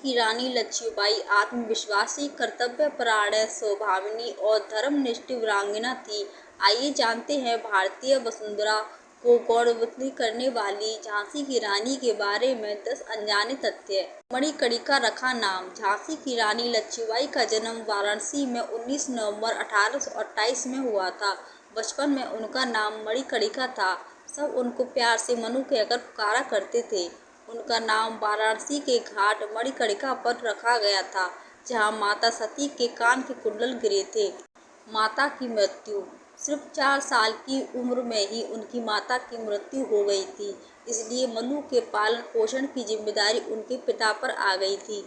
की रानी लक्ष्मीबाई आत्मविश्वासी, कर्तव्यपरायण, स्वभाविनी और धर्मनिष्ठ वीरांगना थी। आइए जानते हैं भारतीय वसुंधरा को गौरवान्वित करने वाली झांसी की रानी के बारे में 10 अनजाने तथ्य। मणिकर्णिका रखा नाम। झांसी की रानी लक्ष्मीबाई का जन्म वाराणसी में 19 नवंबर 1828 में हुआ था। बचपन में उनका नाम मणिकर्णिका था। सब उनको प्यार से मनु कहकर पुकारा करते थे। उनका नाम वाराणसी के घाट मणिकर्णिका पर रखा गया था, जहां माता सती के कान के कुंडल गिरे थे। माता की मृत्यु। सिर्फ 4 साल की उम्र में ही उनकी माता की मृत्यु हो गई थी, इसलिए मनु के पालन पोषण की जिम्मेदारी उनके पिता पर आ गई थी।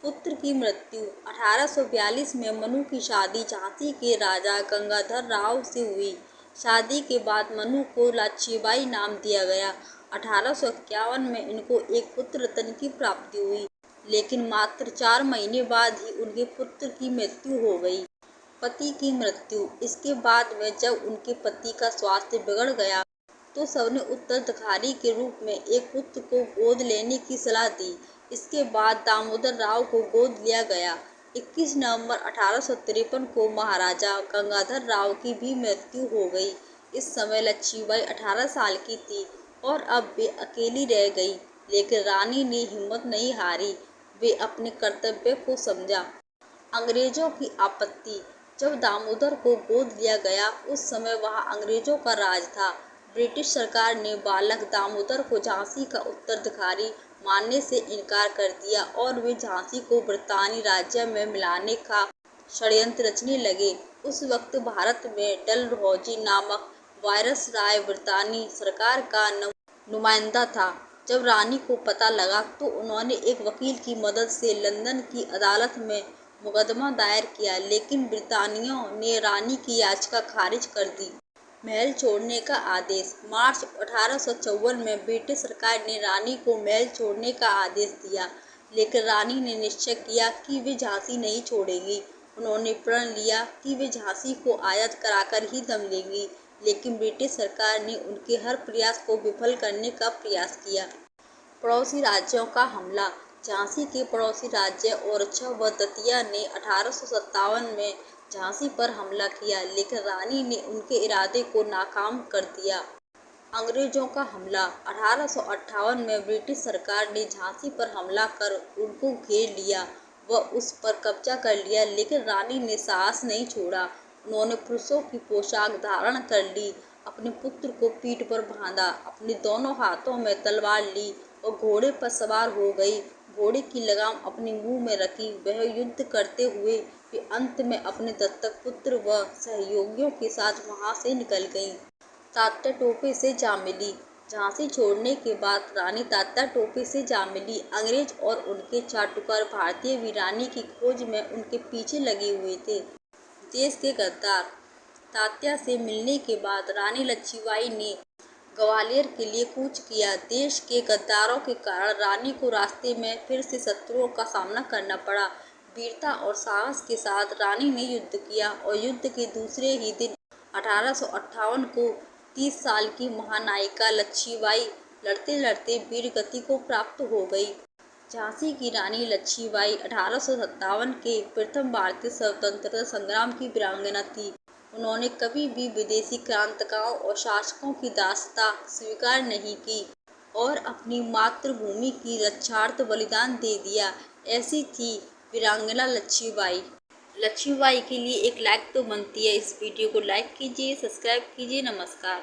पुत्र की मृत्यु। 1842 में मनु की शादी झांसी के राजा गंगाधर राव से हुई। शादी के बाद मनु को लक्ष्मीबाई नाम दिया गया। 1851 में इनको एक पुत्र रतन की प्राप्ति हुई, लेकिन मात्र 4 महीने बाद ही उनके पुत्र की मृत्यु हो गई। पति की मृत्यु। इसके बाद में जब उनके पति का स्वास्थ्य बिगड़ गया तो सबने उत्तराधिकारी के रूप में एक पुत्र को गोद लेने की सलाह दी। इसके बाद दामोदर राव को गोद लिया गया। 21 नवंबर 1853 को महाराजा गंगाधर राव की भी मृत्यु हो गई। इस समय लक्ष्मीबाई 18 साल की थी और अब वे अकेली रह गई, लेकिन रानी ने हिम्मत नहीं हारी। वे अपने कर्तव्य को समझा। अंग्रेजों की आपत्ति। जब दामोदर को गोद लिया गया उस समय वहां अंग्रेजों का राज था। ब्रिटिश सरकार ने बालक दामोदर को झांसी का उत्तराधिकारी मानने से इनकार कर दिया और वे झांसी को ब्रितानी राज्य में मिलाने का षड्यंत्र रचने लगे। उस वक्त भारत में डलहौजी नामक वायसराय ब्रितानी सरकार का नुमाइंदा था। जब रानी को पता लगा तो उन्होंने एक वकील की मदद से लंदन की अदालत में मुकदमा दायर किया, लेकिन ब्रितानियों ने रानी की याचिका खारिज कर दी। महल छोड़ने का आदेश। मार्च 1854 में ब्रिटिश सरकार ने रानी को महल छोड़ने का आदेश दिया, लेकिन रानी ने निश्चय किया कि वे झांसी नहीं छोड़ेंगी। उन्होंने प्रण लिया कि वे झांसी को आजाद कराकर ही दम लेंगी, लेकिन ब्रिटिश सरकार ने उनके हर प्रयास को विफल करने का प्रयास किया। पड़ोसी राज्यों का हमला। झांसी के पड़ोसी राज्य ओरछा व दतिया ने 1857 में झांसी पर हमला किया, लेकिन रानी ने उनके इरादे को नाकाम कर दिया। अंग्रेजों का हमला। 1858 में ब्रिटिश सरकार ने झांसी पर हमला कर उनको घेर लिया व उस पर कब्जा कर लिया, लेकिन रानी ने साहस नहीं छोड़ा। उन्होंने पुरुषों की पोशाक धारण कर ली, अपने पुत्र को पीठ पर बांधा, अपने दोनों हाथों में तलवार ली और घोड़े पर सवार हो गई। घोड़े की लगाम अपने मुंह में रखी वह युद्ध करते हुए वे अंत में अपने दत्तक पुत्र व सहयोगियों के साथ वहां से निकल गईं। तात्या टोपे से जा मिली। झांसी छोड़ने के बाद रानी तात्या टोपे से जा मिली। अंग्रेज और उनके चाटुकार भारतीय वीरानी की खोज में उनके पीछे लगे हुए थे। देश के गद्दार। तात्या से मिलने के बाद रानी लक्ष्मीबाई ने ग्वालियर के लिए कूच किया। देश के गद्दारों के कारण रानी को रास्ते में फिर से शत्रुओं का सामना करना पड़ा। वीरता और साहस के साथ रानी ने युद्ध किया और युद्ध के दूसरे ही दिन 1858 को 30 साल की महानायिका लक्ष्मीबाई लड़ते लड़ते वीर गति को प्राप्त हो गई। झांसी की रानी लक्ष्मीबाई 1857 के प्रथम भारतीय स्वतंत्रता संग्राम की वीरांगना थी। उन्होंने कभी भी विदेशी क्रांतिकारियों और शासकों की दासता स्वीकार नहीं की और अपनी मातृभूमि की रक्षार्थ बलिदान दे दिया। ऐसी थी वीरांगना लक्ष्मीबाई। लक्ष्मीबाई के लिए एक लाइक तो बनती है। इस वीडियो को लाइक कीजिए, सब्सक्राइब कीजिए। नमस्कार।